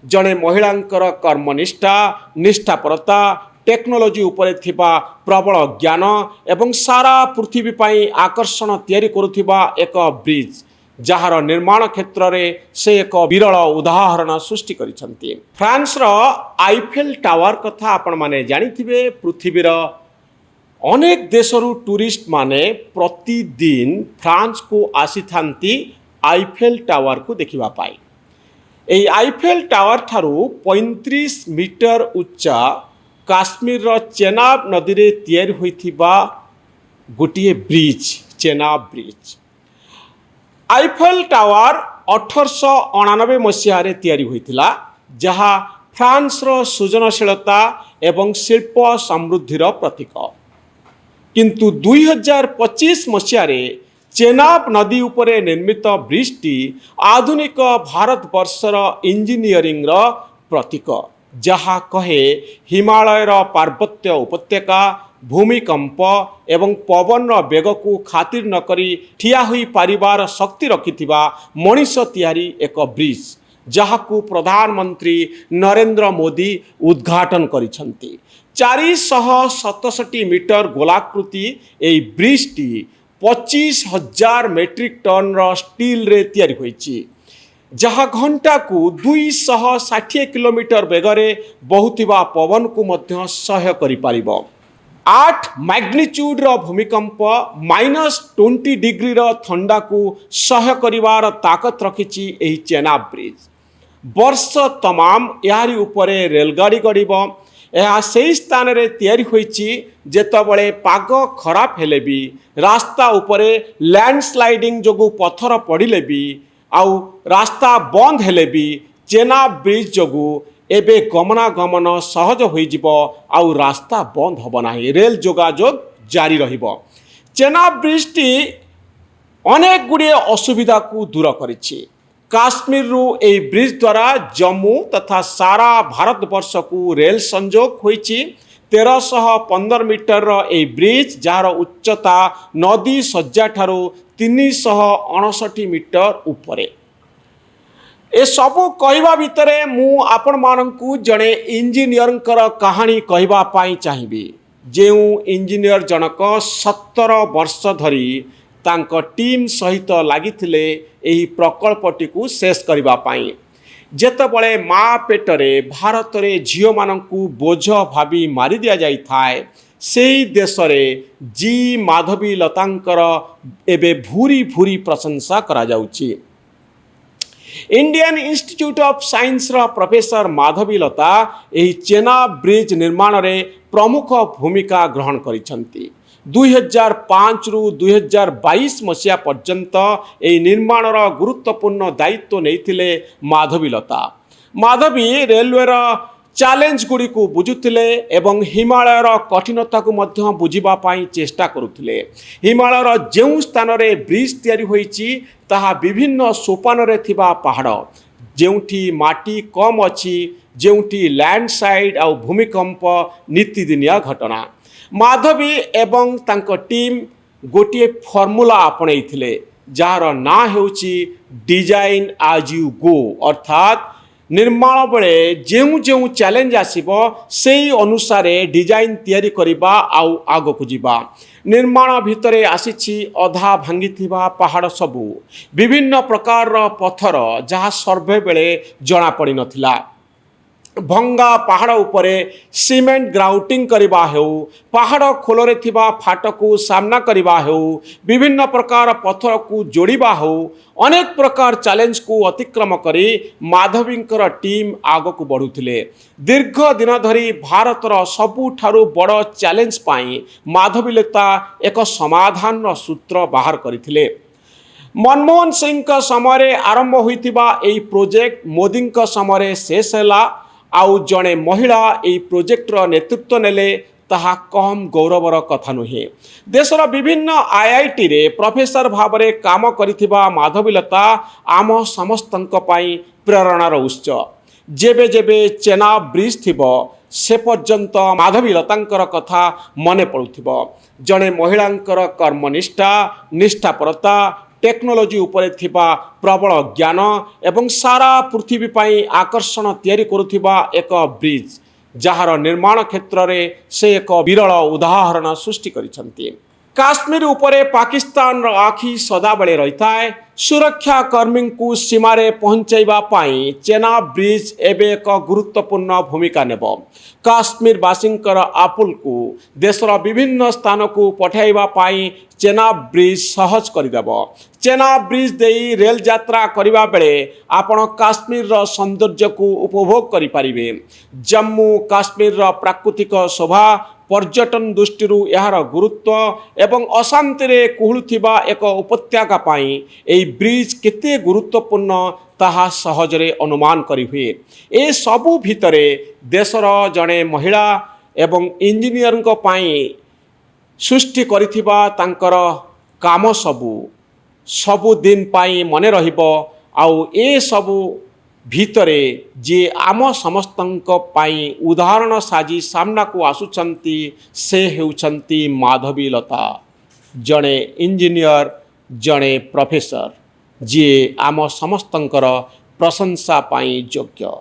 जड़े महिलांकर कर्मनिष्ठा निष्ठापरता टेक्नोलोजी उपरे थिबा प्रबल ज्ञान एवं सारा पृथ्वी पाई आकर्षण तैयारी करुथिबा एक ब्रिज जार निर्माण क्षेत्र में से एक विरल उदाहरण सृष्टि करिसंती। फ्रांस रो आईफेल टावर कथा आपण माने जानिथिबे। पृथ्वीर अनेक देशरू टूरिस्ट माने प्रतिदिन फ्रांस को आसी थांती आईफेल टावर को देखिबा पाई। एई आईफेल टावर ठारू 35 मीटर उच्चा काश्मीर रो चेनाब नदी रे तैयारी होइथिबा गोटिए bridge Chenab bridge. Eiffel tower 1899 मसीह तैयारी होइथिला, जहाँ फ्रांस रो सृजनशीलता एवं शिल्प समृद्धिर प्रतीक। किंतु 2025 मसीह चेनाब नदी उपरे निर्मित ब्रिजटी आधुनिक भारत वर्षर इंजीनियरिंग प्रतीक, जहाँ कहे हिमालयर पार्वत्य उपत्यका भूमिकंप एवं पवन बेग को खातिर नकरी ठिया हुई पारिबार शक्ति रखिथिबा मनीष तैयारी एक ब्रिज, जहाँ को प्रधानमंत्री नरेंद्र मोदी उद्घाटन करिसंती। 467 मीटर गोलाकृति एई ब्रिजटी 25,000 मेट्रिक टन स्टील रे तैयारी होइछि, जहाँ घंटा को 260 किलोमीटर बेगरे बहुथिबा पवन को मध्य सह्य करि पारिबो। 8 मैग्निट्यूड रो भूमिकंप -20 डिग्री रो ठंडा को सह्य करिवार ताकत रखिछि एही चेनाब ब्रिज। वर्ष तमाम यारी उपरे रेलगाड़ी गड़िबो। यह सही स्थान रे तैयारी होइछि जेतबळे पाग खराब हेले भी रास्ता उपरे लैंडस्लाइडिंग जोगु पत्थर पड़िले भी आउ रास्ता बंद हेले भी चेनाब ब्रिज जोगु एबे गमनागमन सहज होइजिबो आउ रास्ता बंद हब नाही, रेल जोगाजोग जारी रहिबो। चेनाब ब्रिजटी अनेक गुड़िए असुविधा को दूर करिछि। काश्मीर रु ए ब्रिज द्वारा जम्मू तथा सारा भारतवर्ष को रेल संजोग होइछि। 1315 मीटर ए ब्रिज जार उच्चता नदी सज्जा ठारू 359 मीटर उपरे। ए सबू कहवा भितरे मु आपण मानकु जड़े इंजीनियर कहानी कहवा पाई चाहिबी। जेउ इंजीनियर जनक 17 वर्ष धरी तांको टीम सहित लागिथिले एही प्रकल्पटी को शेष करबा पाई। जेतबळे माँ पेटरे भारत रे झियो मानकु बोझ भाबी मारी दिया जाई थाए, सेही देशरे जी माधवी लतांकर एबे भूरी भूरी प्रशंसा करा जाउची। इंडियन इंस्टीट्यूट ऑफ साइंस रा प्रोफेसर माधवी लता एही चेनाब ब्रिज निर्माण रे प्रमुख भूमिका ग्रहण करिसंती। 2005 रु 2022 मसीहा पर्यंत एही निर्माणर गुरुत्वपूर्ण दायित्व नेइथिले माधवी लता। माधवी रेलवे चैलेंज गुड़ी को बुझुथिले एवं हिमालयर कठिनता को मध्य बुझिबा पाई चेष्टा करुथिले। हिमालयर जेउ स्थान रे ब्रिज तैयारी होइछि ताहा विभिन्न सोपान रे थिबा पहाड़, जेउठी माटी कम अछि, जेउठी लैंडस्लाइड आ भूमिकंप नीतिदिनिया घटना। माधवी एवं तांको टीम गोटिए फॉर्मूला आपणैथिले, जार ना हेउछि डिजाइन एज यू गो, अर्थात निर्माण बेले जेउ जेउ चैलेंज आसीबो सेही अनुसार डिजाइन तैयारी करिबा आउ आगकु जिबा। निर्माण भितरे आसीछि अधा भांगिथिबा पहाड़ सबू, विभिन्न प्रकार पत्थर जहाँ सर्वे बेले जଣା पड़ी नथिला, भंगा पहाड़ उपरे सीमेंट ग्राउटिंग करवा हेउ, पहाड़ खोलरे थिबा फाट को सामना करवा हेउ, विभिन्न प्रकार पत्थर को जोड़िबा हेउ, अनेक प्रकार चैलेंज को अतिक्रम करी माधवींकर टीम आग को बढ़ुथिले। दीर्घ दिन धरी भारतर सबुठारु बड़ चैलेंज पाई माधवीलता एक समाधान सूत्र बाहर करथिले। मनमोहन सिंह का समय आरंभ होइथिबा एई प्रोजेक्ट मोदी का समय शेष हैला। आउ जड़े महिला এই प्रोजेक्टर नेतृत्व नेले ताहा कम गौरवर कथा नुहे। देशर विभिन्न आईआईटी रे प्रोफेसर भाव में काम करिथिबा माधवीलता आम समस्तंक पाई प्रेरणार उत्स। जेबे जेबे चेनाब ब्रिज थिबो से पर्यंत माधवीलतांकर कथा मने पड़ुथिबो। जड़े महिलांकर कर्मनिष्ठा निष्ठापरता टेक्नोलोजी उपरे थिबा प्रबल ज्ञान एवं सारा पृथ्वी पाई आकर्षण तैयारी करुथिबा एक ब्रिज जहार निर्माण क्षेत्र में से एक विरल उदाहरण सृष्टि करिसंती। काश्मीर उपरे पाकिस्तान आखि सदाबले रही है। सुरक्षा कर्मी को सीमारे पहुंचाइबा पाई चेनाब ब्रिज एबे एक गुरुत्वपूर्ण भूमिका नेब। काश्मीरवासींकर आपुल को देशर विभिन्न स्थान को पठाइबा पाई चेनाब ब्रिज सहज करदेब। चेनाब ब्रिज देई रेल यात्रा करिबा बेले आपण काश्मीर सौंदर्य को उपभोग करि परिबे। जम्मू काश्मीर प्राकृतिक शोभा पर्यटन दृष्टि यार गुरुत्व एवं अशांति रे कुहुलुथिबा एक उपत्यका पाई एई ब्रिज केते गुरुत्वपूर्ण ताहा सहजरे अनुमान करि हुए। ए सबु भितरे देशर जड़े महिला एवं इंजीनियर पाई सृष्टि करिथिबा तांकर काम सबु दिन पाई मने रहिबो। आउ ए सबु भितरे जे आम समस्तंक पाई उदाहरण साजी सामना को आसुचंती से हेउचंती माधवीलता, जड़े इंजीनियर जड़े प्रोफेसर, जे आम समस्तंकर प्रशंसा पाई योग्य।